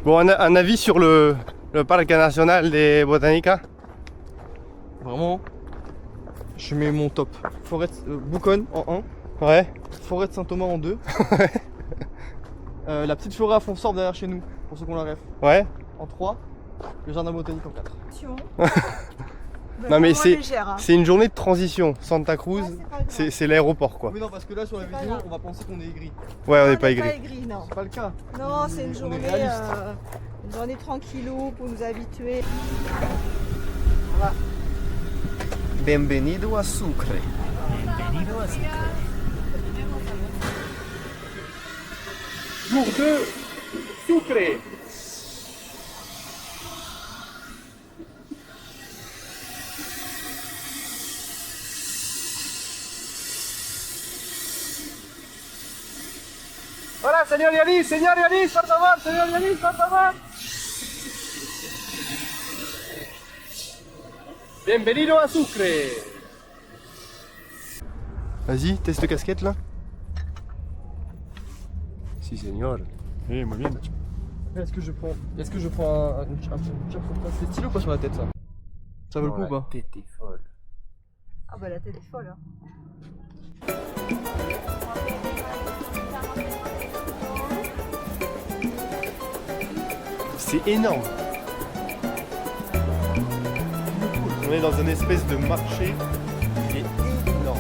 Bon, un avis sur le parc national des Botanica? Vraiment, je mets mon top. Forêt Bouconne en 1. Ouais. Forêt de Saint-Thomas en 2. La petite forêt à Fonsorbe derrière chez nous, pour ceux qu'on la rêve. Ouais. En 3. Le jardin botanique en 4. Non mais c'est légère, hein. une journée de transition. Santa Cruz, Ouais, c'est pas grave. c'est l'aéroport quoi. Oui, non, parce que là sur la C'est pas vidéo, grave. on va penser qu'on est aigri. Ouais, on Non, n'est pas n'est aigri. non. C'est pas le cas. Non, c'est une On est journée, réaliste. une journée tranquillou pour nous habituer. Bienvenido a Sucre. Jour 2, Sucre. Hola, señor Yanis, por favor, señor Yanis, por favor. Bienvenido a Sucre. Vas-y, teste casquette là. Si, señor. Eh, muy bien. Est-ce que je prends un c'est stylo pas sur la tête ça? Ça vaut le coup ou pas? Tête est folle. Ah bah la tête est folle. Hein. C'est énorme. On est dans une espèce de marché qui est énorme.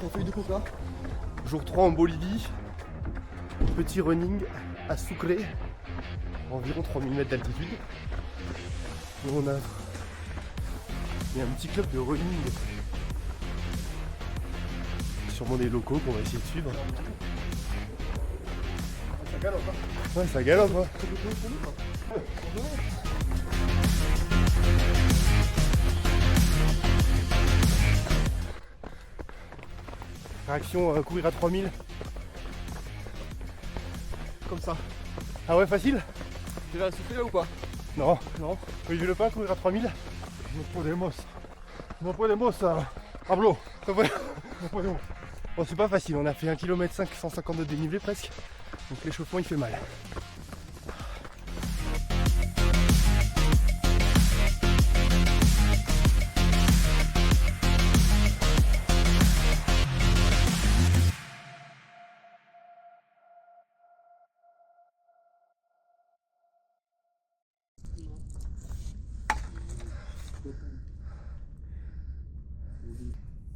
On fait du coup là. Jour 3 en Bolivie. Petit running à Sucre, environ 3000 mètres d'altitude. Où il y a un petit club de running. Sûrement des locaux qu'on va essayer de suivre. Ça galope hein. Ouais, ça galope, hein. Réaction courir à 3000. Comme ça. Ah ouais, facile? Tu vas souffler là ou pas? Non. Non. Oui, je le pas courir à 3000. No podemos hablo. Bon, c'est pas facile, on a fait 1,5 km 150 de dénivelé presque. Donc l'échauffement il fait mal.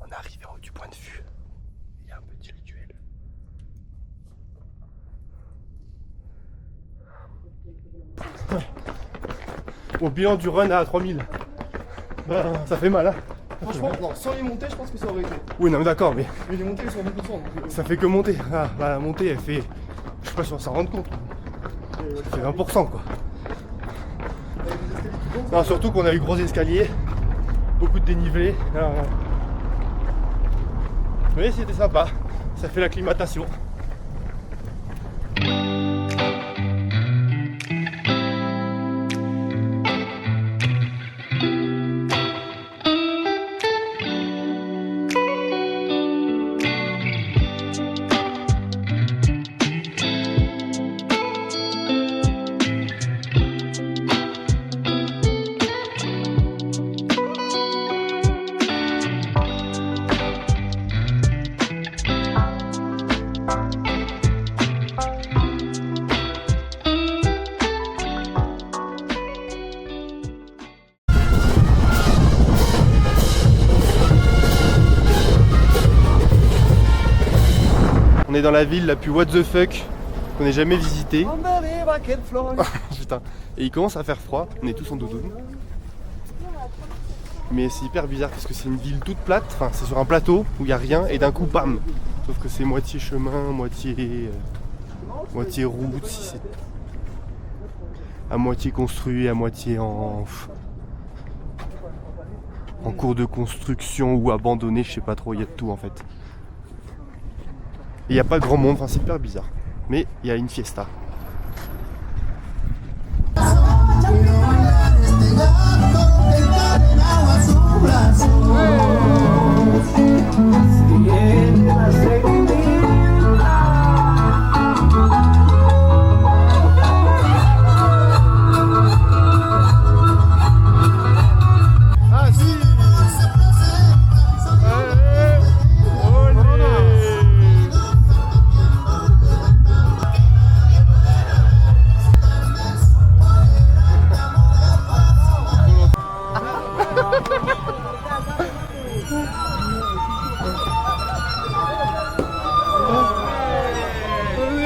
On arrive en haut du point de vue. Il y a un petit rituel. Bon, bilan du run à 3000. Ça fait mal, hein? Franchement, non, sans les montées, je pense que ça aurait été. Oui, non, mais d'accord, mais Mais les montées, ils sont beaucoup de sang. ça fait que monter. Ah, bah, la montée, elle fait. Je sais pas si on s'en rend compte. Ça fait 20%, quoi. Non, surtout qu'on a eu gros escaliers, beaucoup de dénivelé. Oui, c'était sympa. Ça fait l'acclimatation. On est dans la ville la plus what the fuck qu'on ait jamais visitée. Putain. Et il commence à faire froid, on est tous en doudoune. Mais c'est hyper bizarre parce que c'est une ville toute plate, enfin c'est sur un plateau où il n'y a rien et d'un coup bam. Sauf que c'est moitié chemin, moitié route, si c'est à moitié construit, à moitié en cours de construction ou abandonné, je sais pas trop, il y a de tout en fait. Il n'y a pas grand monde, enfin c'est hyper bizarre. Mais il y a une fiesta.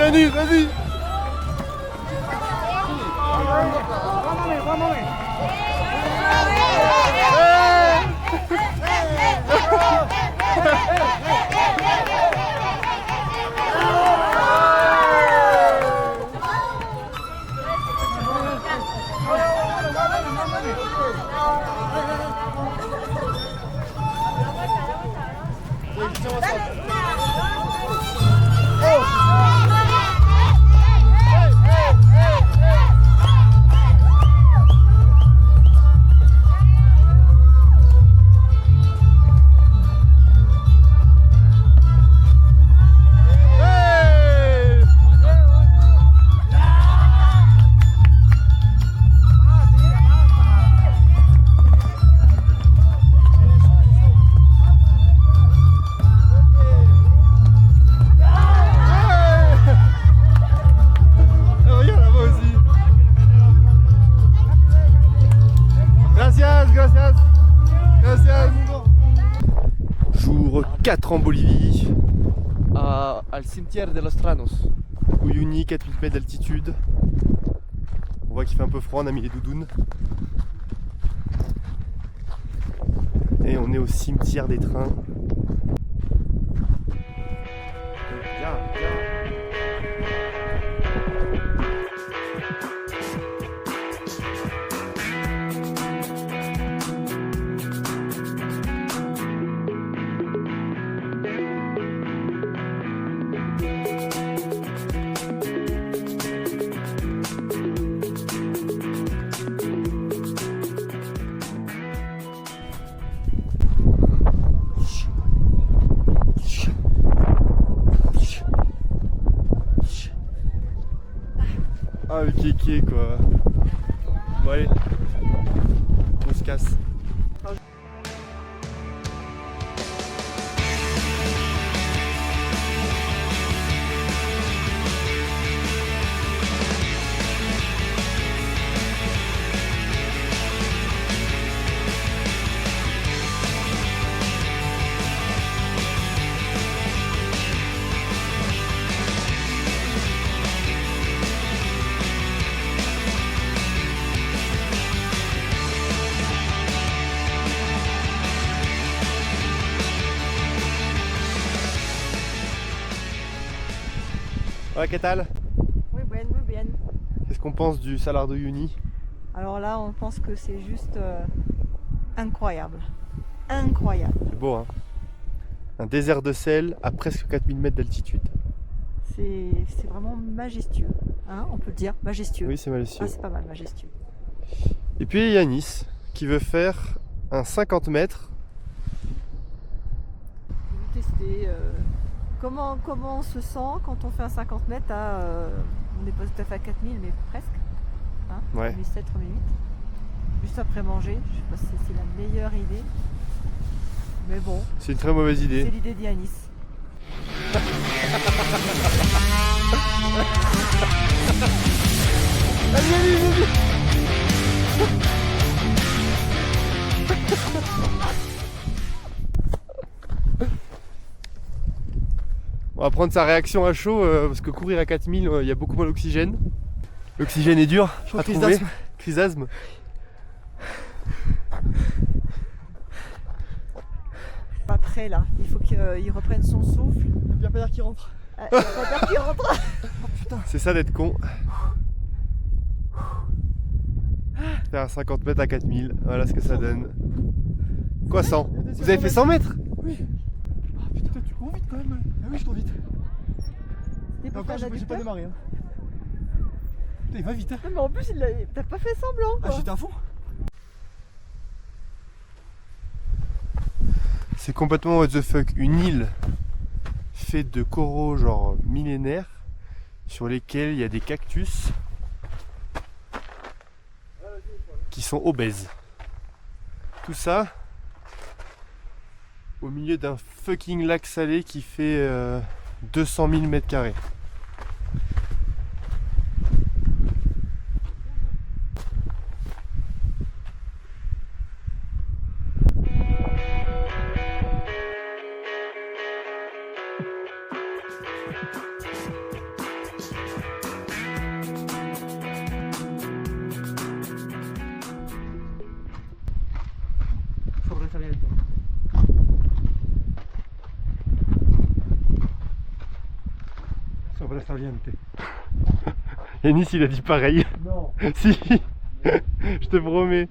Yannis, vas-y. Jour 4 en Bolivie, Al cimetière de los Tranos. Uyuni, 4000 mètres d'altitude. On voit qu'il fait un peu froid, on a mis les doudounes. Et on est au cimetière des trains. Ah le kéké quoi. Bon allez, on se casse. Ouais, qu'est-ce Muy bien, muy bien. Qu'est-ce qu'on pense du Salar de Uyuni? Alors là, on pense que c'est juste incroyable. Incroyable. C'est beau hein. Un désert de sel à presque 4000 mètres d'altitude. C'est vraiment majestueux. Hein, on peut le dire, majestueux. Oui, c'est majestueux. Ah, c'est pas mal, majestueux. Et puis Yanis qui veut faire un 50 mètres. Je vais tester comment on se sent quand on fait un 50 mètres à... on n'est pas tout à fait à 4000, mais presque. Hein, Ouais. 1007, 1008. Juste après manger. Je sais pas si c'est la meilleure idée. Mais bon, C'est une très mauvaise c'est idée. l'idée d'Yanis. On va prendre sa réaction à chaud parce que courir à 4000, il y a beaucoup moins d'oxygène. L'oxygène est dur à crise trouver. d'asthme. Crise d'asthme. Pas prêt là. Il faut qu'il reprenne son souffle. Il y a Pierre qui rentre. Il va pas dire qu'il rentre. C'est ça d'être con. Faire un 50 mètres à 4000, voilà ce que ça donne. Quoi 100? Vous avez fait 100 mètres? Oui. Ah putain, tu cours vite quand même. Ah oui, je cours vite. T'es pas Encore, fan j'ai du pas peur. démarré. Hein. Putain, il va vite. Hein. Non, mais en plus, t'as pas fait semblant Ah, quoi. j'étais à fond. C'est complètement what the fuck. Une île faite de coraux genre millénaires sur lesquels il y a des cactus qui sont obèses. Tout ça au milieu d'un fucking lac salé qui fait 200 000 mètres carrés. Sobresaliente. Yanis il a dit pareil. Non. Si, je te promets.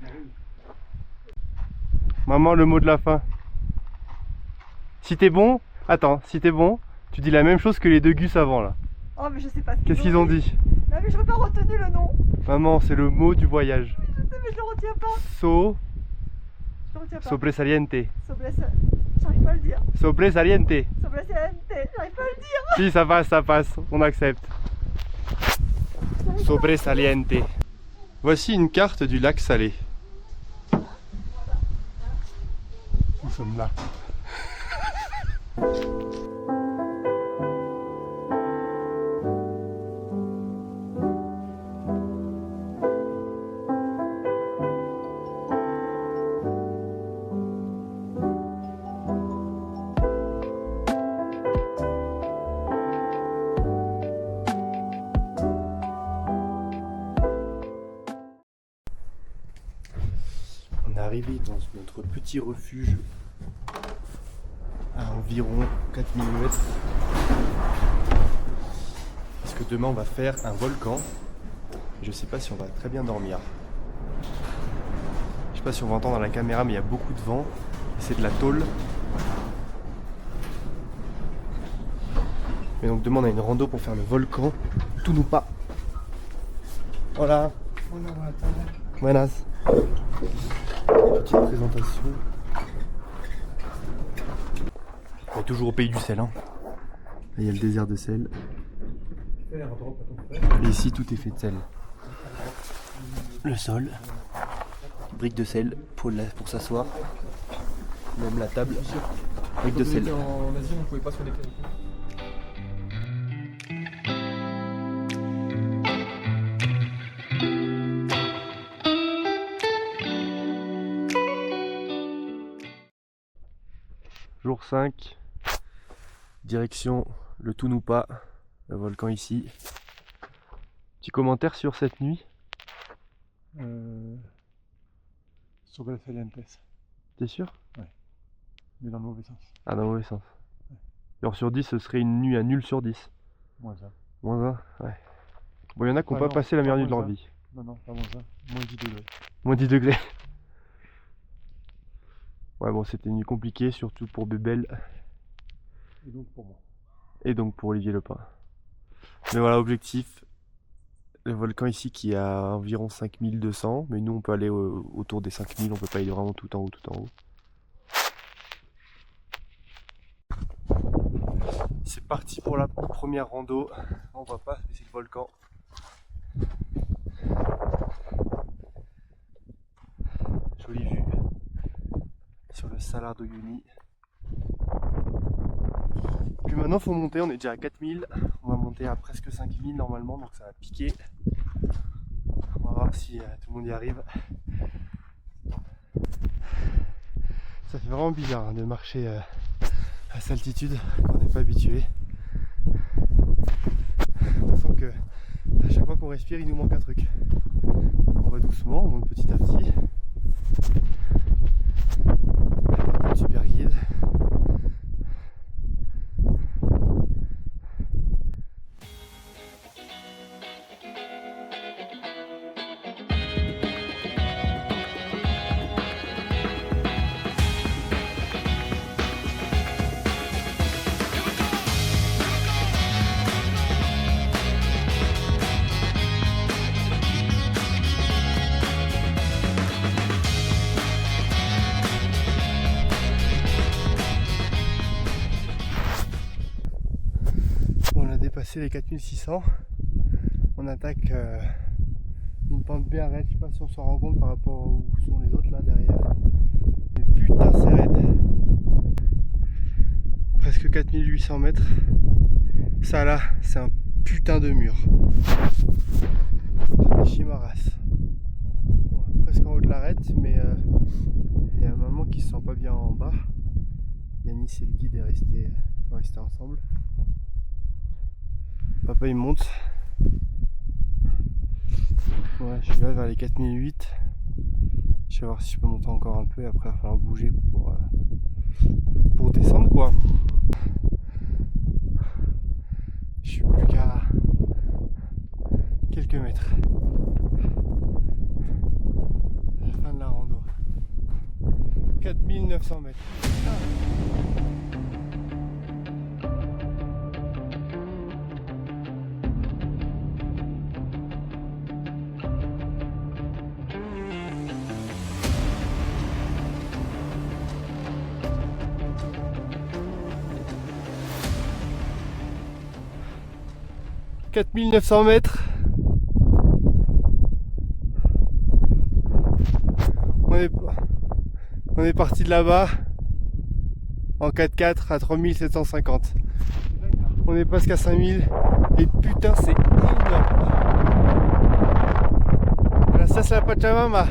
Maman, le mot de la fin. Si t'es bon, attends, si t'es bon, tu dis la même chose que les deux gus avant là. Oh, mais je sais pas ce Qu'est-ce qu'ils ont dit? Non, mais je n'ai pas retenu le nom. Maman, c'est le mot du voyage. Je sais, mais je le retiens pas. Je le retiens pas. Sobresaliente. J'arrive pas à le dire. Sobresaliente. J'arrive pas à le dire. Si, ça passe, on accepte. Sobresaliente. Voici une carte du lac Salé. Nous sommes là. On est arrivé dans notre petit refuge à environ 4000 mètres. Parce que demain on va faire un volcan. Je sais pas si on va très bien dormir. Je sais pas si on va entendre dans la caméra, mais il y a beaucoup de vent. C'est de la tôle. Et donc demain on a une rando pour faire le volcan Tunupa. Hola. Buenas. Petite présentation. On est toujours au pays du sel. Hein. Là, il y a le désert de sel. Et ici, tout est fait de sel. Le sol, briques de sel pour s'asseoir. Même la table, briques de sel. En Asie, on pouvait pas sur des canaux. Jour 5, direction le Tunupa, le volcan ici. Petit commentaire sur cette nuit? Sobresalientes. T'es sûr? Mais dans le mauvais sens. Ah, dans le mauvais sens. Alors sur 10, ce serait une nuit à nul sur 10. Moins ça. Moins 1? Ouais. Bon, il y en a qui n'ont Ah pas non, passé la meilleure pas nuit de leur moins vie. Non, non, pas moins ça. Moins 10 degrés. Moins 10 degrés. Ouais, bon, c'était une nuit compliquée, surtout pour Bébel Et donc pour moi. et donc pour Olivier Lepin. Mais voilà, objectif, le volcan ici qui est à environ 5200, mais nous on peut aller autour des 5000, on peut pas aller vraiment tout en haut, tout en haut. C'est parti pour la première rando. On voit pas, mais c'est le volcan. Jolie vue sur le Salar d'Uyuni. Puis maintenant faut monter, on est déjà à 4000, on va monter à presque 5000 normalement, donc ça va piquer. On va voir si tout le monde y arrive. Ça fait vraiment bizarre hein, de marcher à cette altitude quand on n'est pas habitué. On sent que à chaque fois qu'on respire il nous manque un truc. On va doucement, on monte petit à petit. Super guide. passer les 4600, on attaque une pente bien raide. Je sais pas si on s'en rend compte par rapport où sont les autres là derrière. Mais putain c'est raide. Presque 4800 mètres. Ça là, c'est un putain de mur. Chimaras. Bon, presque en haut de l'arête, mais il y a un moment qui se sent pas bien en bas. Yanis et le guide sont restés ensemble. Papa il monte. Ouais, je suis là vers les 4008. Je vais voir si je peux monter encore un peu et après il va falloir bouger pour descendre quoi. Je suis plus qu'à quelques mètres. La fin de la rando. 4900 mètres. « 4900 mètres. On est parti de là-bas en 4x4 à 3750. On est presque à 5000 et putain c'est énorme. Gracias a la Pachamama.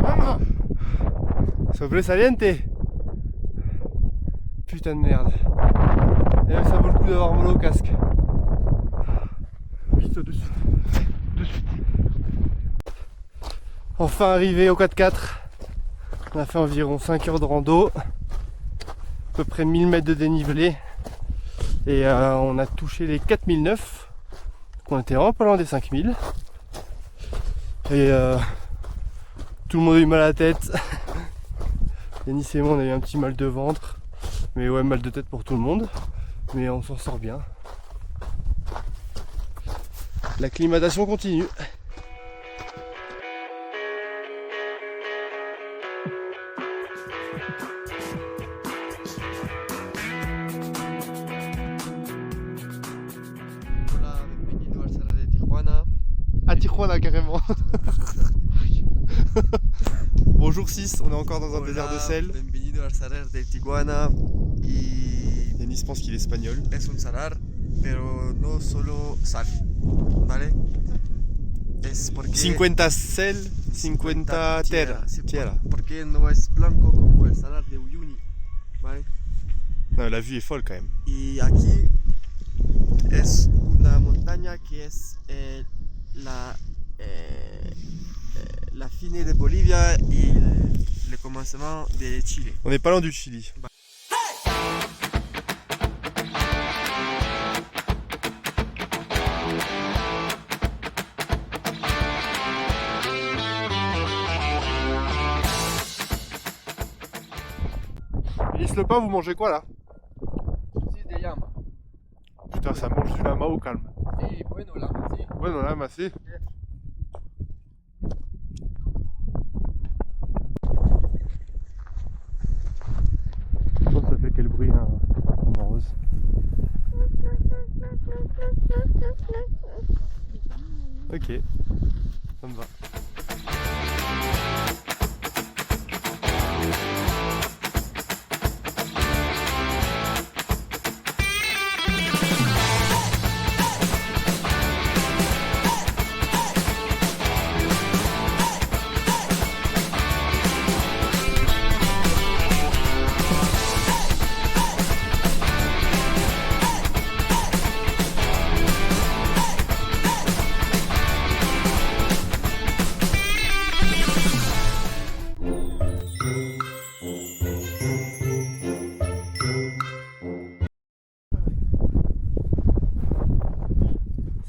Mama. Sobresaliente. Putain de merde. Et là, ça vaut le coup d'avoir mollo au casque. Vite de suite. De suite. Enfin arrivé au 4x4. On a fait environ 5 heures de rando. À peu près 1000 mètres de dénivelé. Et on a touché les 4009. On était vraiment pas loin des 5000. Et tout le monde a eu mal à la tête. Yanis et moi on a eu un petit mal de ventre. Mais ouais, mal de tête pour tout le monde. Mais on s'en sort bien. L'acclimatation continue. Hola, bienvenido al Cerro de Tijuana. À Tijuana carrément. Bonjour 6, on est encore dans un désert de sel. Bienvenido al Cerro de Tijuana. Y Yanis pense qu'il est espagnol. es un salar, pero no solo sal, ¿vale? Es porque 50 sel, 50 terra. sí, Tierra. porque no es blanco como el salar de Uyuni, ¿vale? Non, la vue est folle quand même. Y aquí es una montaña que es la fin de Bolivia y le commencement de Chile. On n'est pas loin du Chili. Yanis le pain, vous mangez quoi là? Sí, de llama. Putain, ça mange du lama au calme. Sí, bueno, llama, sí. Ouais, non, lama, c'est. Je pense que ça fait quel bruit, hein, en rose. Ok, ça me va.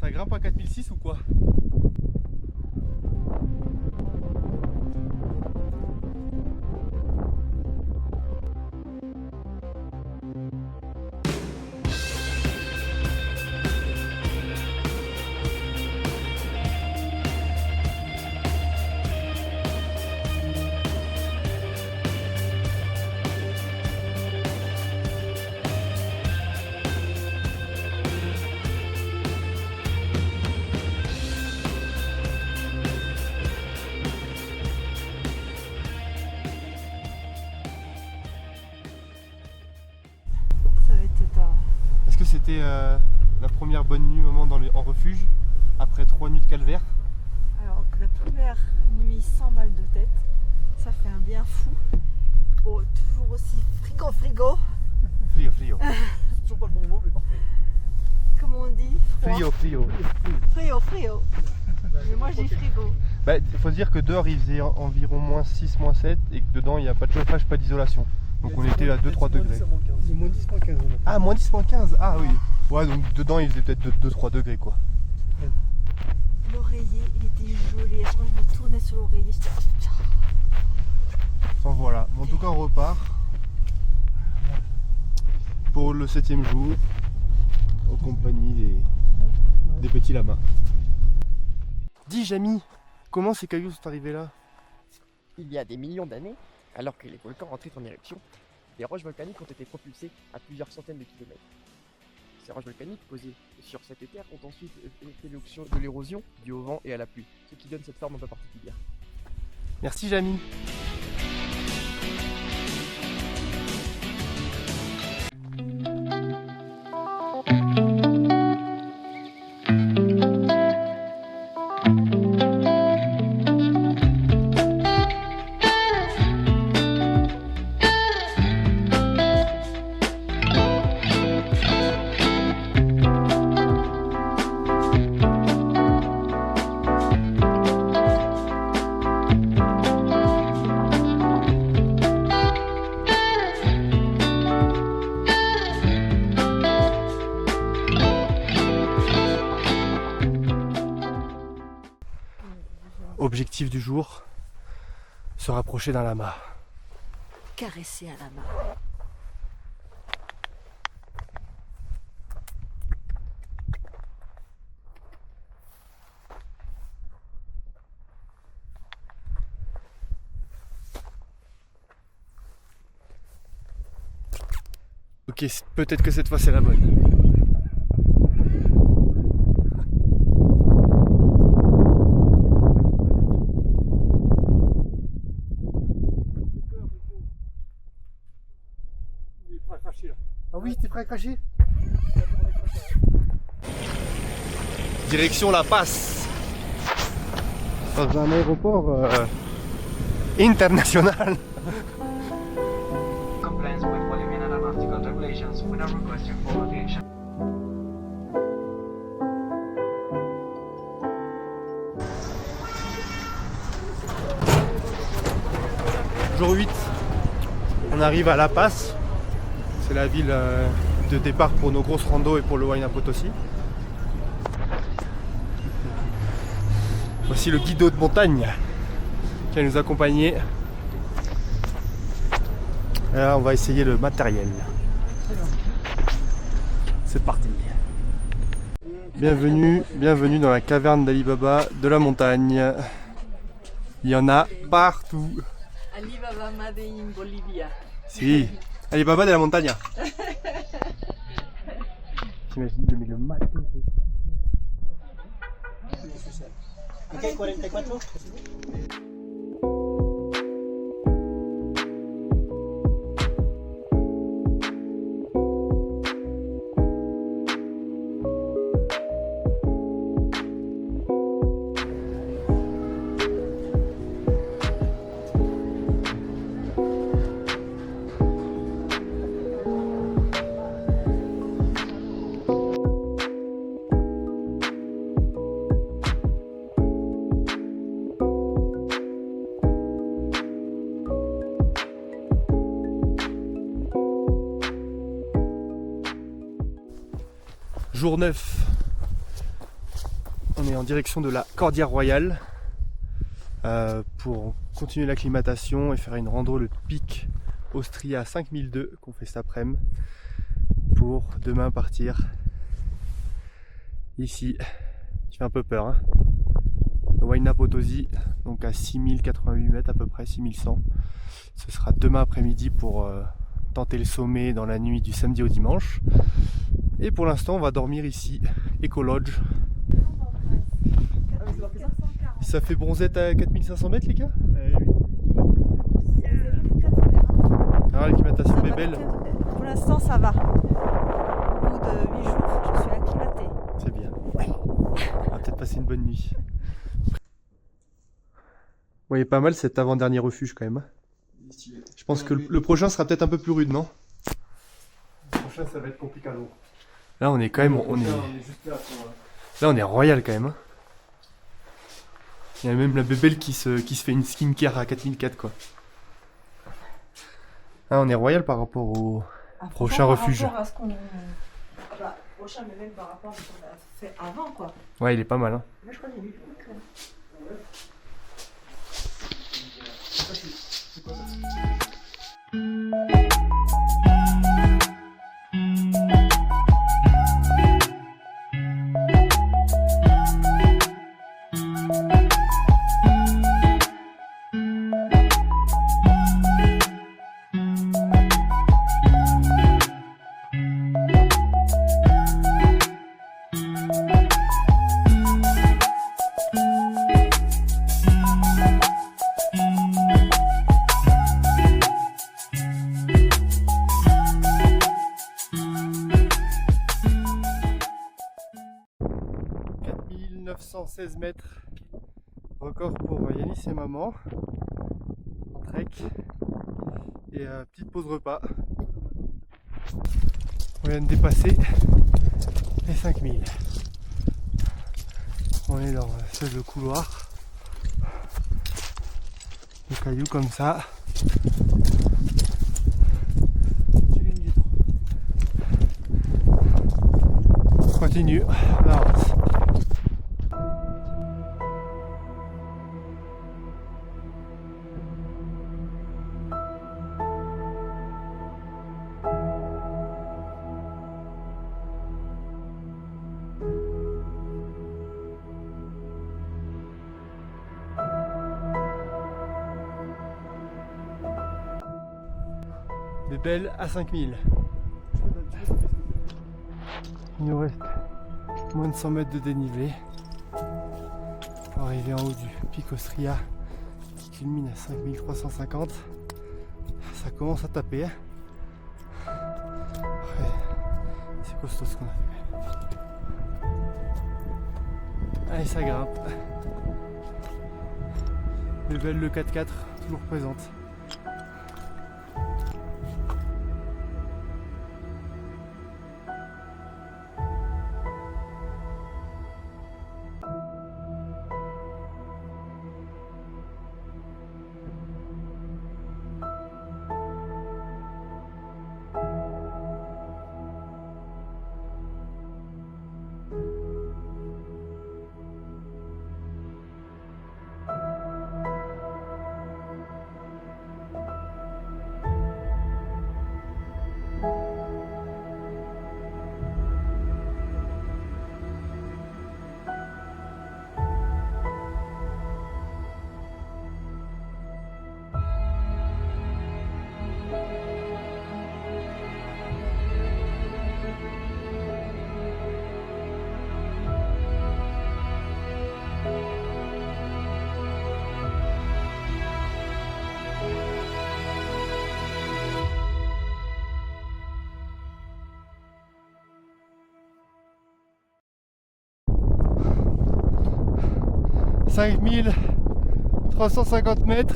Ça grimpe à 4006 ou quoi? la première bonne nuit maman en refuge après 3 nuits de calvaire? Alors, la première nuit sans mal de tête, ça fait un bien fou. Bon, toujours aussi frigo. Frio. C'est toujours pas le bon mot, mais parfait. Comment on dit? Froid. Frio. Frio. Mais moi je dis frigo. Bah, il faut se dire que dehors il faisait environ -6, -7 et que dedans il n'y a pas de chauffage, pas d'isolation. Donc on était à 2-3 degrés. C'est moins 10, moins 15. Ah, -10, -15. Ah oui. Ouais, donc dedans il faisait peut-être 2-3 degrés quoi. L'oreiller, il était joli. Attends, je me tournais sur l'oreiller. J'étais... oh, putain. Enfin voilà. En tout cas on repart pour le 7e jour en compagnie des petits lamas. Dis Jamy, comment ces cailloux sont arrivés là? Il y a des millions d'années, alors que les volcans entraient en éruption, des roches volcaniques ont été propulsées à plusieurs centaines de kilomètres. Ces roches volcaniques posées sur cette terre ont ensuite fait l'option de l'érosion due au vent et à la pluie, ce qui donne cette forme un peu particulière. Merci Jamy. Objectif du jour, se rapprocher d'un lama. Caresser un lama. Ok, peut-être que cette fois c'est la bonne. Ah oui, t'es prêt à cracher? Direction La Passe. Dans un aéroport international. Compliance with Bolivian aeronautical regulations when requesting for aviation. Jour 8, on arrive à La Passe. C'est la ville de départ pour nos grosses randos et pour le Huayna Potosí. Voici le guide de montagne qui va nous accompagner. Et là, on va essayer le matériel. C'est parti. Bienvenue dans la caverne d'Ali Baba de la montagne. Il y en a partout. Ali Baba made in Bolivia. Si, Ali Baba de la montagne. T'imagines le matos. Ok, 44. Jour 9, on est en direction de la Cordillère Royale pour continuer l'acclimatation et faire une rando le pic Austria 5002 qu'on fait cet après-midi pour demain partir ici. Il fait un peu peur, hein. Le Huayna Potosí, donc à 6088 mètres à peu près, 6100. Ce sera demain après-midi pour tenter le sommet dans la nuit du samedi au dimanche. Et pour l'instant, on va dormir ici, Eco Lodge. Ça fait bronzette à 4500 mètres, les gars? Oui. Alors, l'acclimatation est belle. Pour l'instant, ça va. Au bout 8 jours, je suis acclimatée. C'est bien. On va peut-être passer une bonne nuit. Bon, il est pas mal cet avant-dernier refuge quand même. Je pense que le prochain sera peut-être un peu plus rude, non? Le prochain, ça va être compliqué à l'eau. Là, on est quand même. Là, on est royal quand même. Hein. Il y a même la bébelle qui se fait une skincare à 4004 quoi. Là, on est royal par rapport au prochain refuge. Par rapport à ce qu'on... prochain, mais même par rapport à ce qu'on a fait avant, quoi. Ouais, il est pas mal. Hein. Moi, je crois qu'il y a eu beaucoup de crème. mètres, record pour Yanis et maman en trek et petite pause repas. On vient de dépasser les 5000. On est dans ce couloir de cailloux comme ça. On continue la route. Des belles à 5000. Il nous reste moins de 100 mètres de dénivelé pour arriver en haut du pic Austria qui culmine à 5350. Ça commence à taper. Ouais, c'est costaud ce qu'on a fait. Allez, ça grimpe. Les belles le 4x4 toujours présente. « 5350 mètres,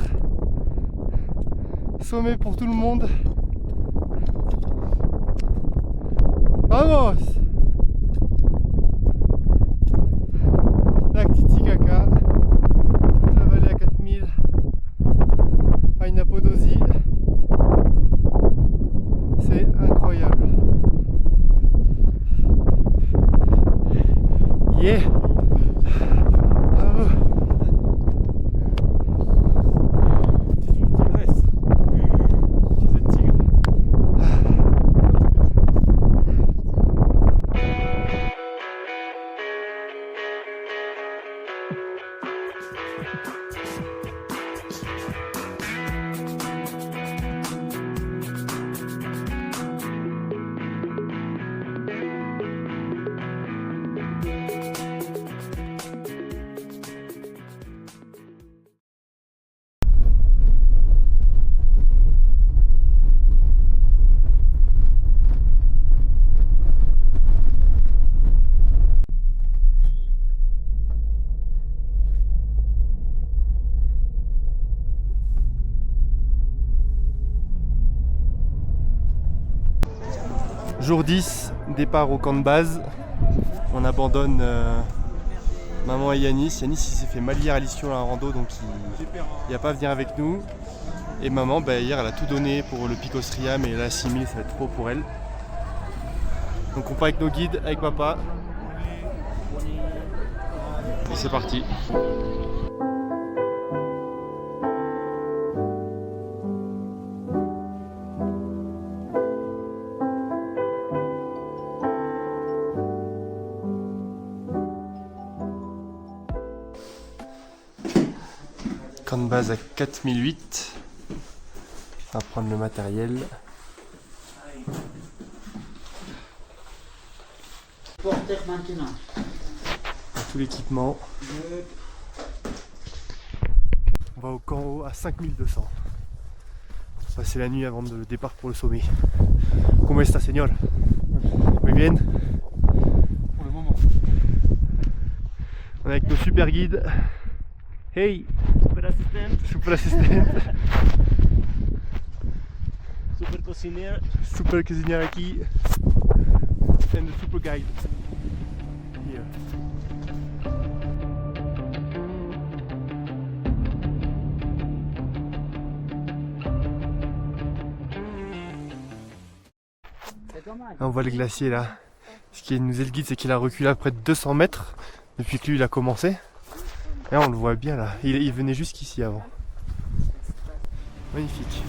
sommet pour tout le monde. Vamos! Lac Titicaca, toute la vallée à 4000, Aina Podosi. C'est incroyable. Yeah! Bravo! Jour 10, départ au camp de base. On abandonne maman et Yanis. Yanis il s'est fait mal hier à l'issue à la rando, donc il n'y a pas à venir avec nous. Et maman, hier elle a tout donné pour le Picos Ria, mais là 6000 ça va être trop pour elle. Donc on part avec nos guides, avec papa. Et c'est parti. Camp de base à 4008. On va prendre le matériel. Porter maintenant. Tout l'équipement. On va au camp haut à 5200. On va passer la nuit avant le départ pour le sommet. ¿Cómo está, señor? Muy bien. Pour le moment. On est avec nos super guides. Hey! Super assistant, Super assistant. super cocinero. Super cuisinier aquí. And the super guide. Here. On voit le glacier là. Ce qui nous est le guide, c'est qu'il a reculé à près de 200 mètres depuis que lui il a commencé. Là on le voit bien là. Il venait jusqu'ici avant. Magnifique.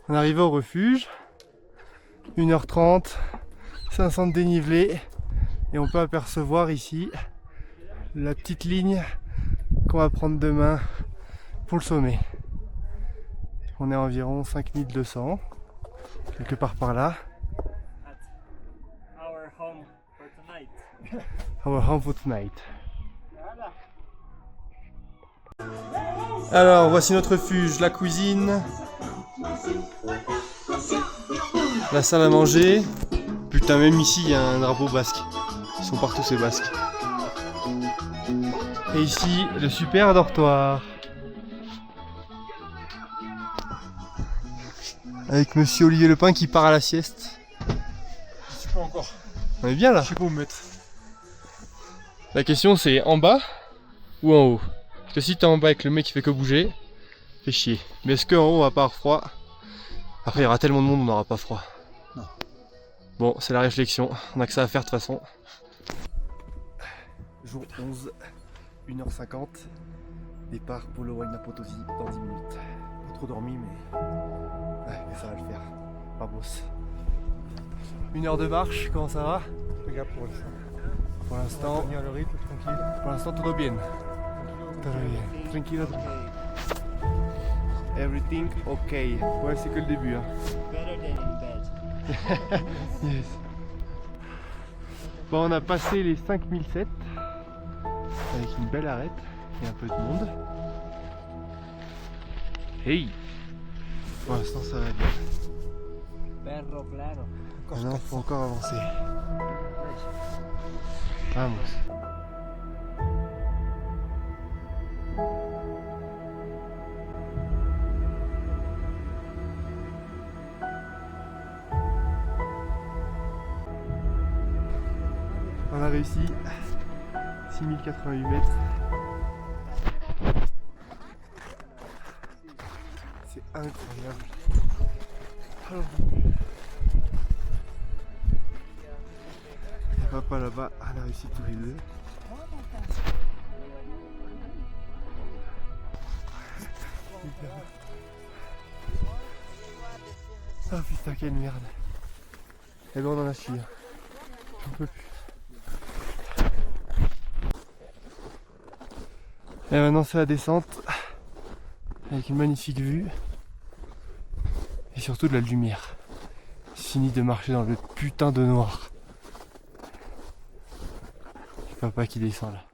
On est arrivé au refuge, 1h30, 500 de dénivelé, et on peut apercevoir ici la petite ligne qu'on va prendre demain pour le sommet. On est à environ 5200, quelque part par là. Our home for tonight. Our home for tonight. Alors voici notre refuge, la cuisine, la salle à manger. Putain, même ici il y a un drapeau basque. Ils sont partout ces basques. Et ici le super dortoir. Avec monsieur Olivier Lepin qui part à la sieste. Je sais pas encore. On est bien là. Je sais pas où me mettre. La question c'est en bas ou en haut. Parce que si t'es en bas avec le mec qui fait que bouger, fait chier. Mais est-ce qu'en haut on va pas avoir froid? Après il y aura tellement de monde on n'aura pas froid. Non. Bon, c'est la réflexion, on a que ça à faire de toute façon. Jour 11, 1h50, départ pour le Huayna Potosí dans 10 minutes. Pas trop dormi mais... Ouais, mais ça va le faire. Pas bosse. 1 heure de marche, comment ça va? Regarde pour l'instant. Pour l'instant, Tenir le rythme tranquille. pour l'instant tout va bien. Tout va bien. Tranquille. Everything okay. Ouais, c'est que le début. Hein. Better than in bed. Yes. Bon, on a passé les 5007 avec une belle arête et un peu de monde. Hey! Pour l'instant, ça va bien. Perro claro. Ah non, faut encore avancer. Vamos. On a réussi 6088 mètres. C'est incroyable. Alors, et papa là-bas, on a réussi tous les deux. Oh putain, quelle merde. Et ben on en a fini. J'en peux plus. Et maintenant c'est la descente avec une magnifique vue. surtout de la lumière. Fini de marcher dans le putain de noir. C'est papa qui descend là.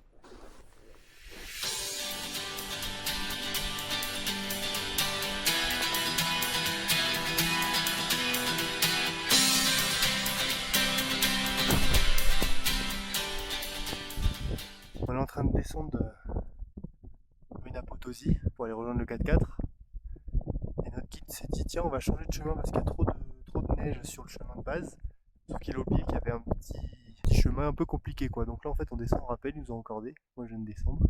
On est en train de descendre une apothosie pour aller rejoindre le 4x4. Et notre guide s'est dit tiens on va changer de chemin parce qu'il y a trop de neige sur le chemin de base. Sauf qu'il a oublié qu'il y avait un petit chemin un peu compliqué quoi. Donc là en fait on descend en rappel, ils nous ont encordé. Moi je viens de descendre.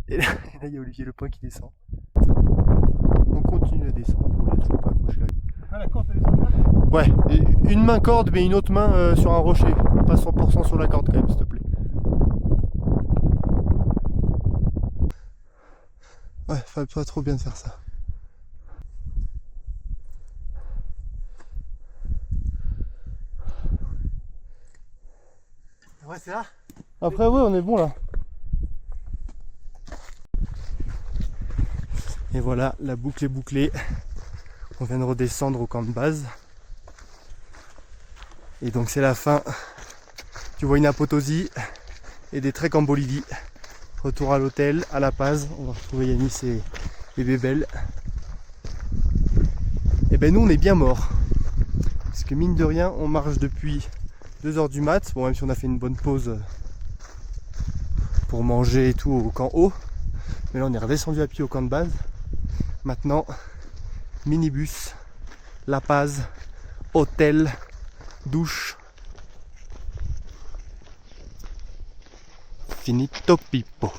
Et là il y a Olivier Lepin qui descend. On continue à descendre. Bon, il a toujours pas accroché la... Ah, la corde, elle est sur là? Ouais, et une main corde mais une autre main sur un rocher. Pas 100% sur la corde quand même s'il te plaît. Ouais, fallait pas trop bien de faire ça. Ouais, c'est là. Après ouais on est bon là. Et voilà, la boucle est bouclée. On vient de redescendre au camp de base. Et donc c'est la fin. Tu vois une apothosie et des treks en Bolivie. Retour à l'hôtel, à La Paz. On va retrouver Yanis et Bébel. Et ben nous on est bien morts. Parce que mine de rien, on marche depuis 2h du mat. Bon, même si on a fait une bonne pause pour manger et tout au camp haut. Mais là on est redescendu à pied au camp de base. Maintenant, minibus, La Paz, hôtel, douche. Finito pipo.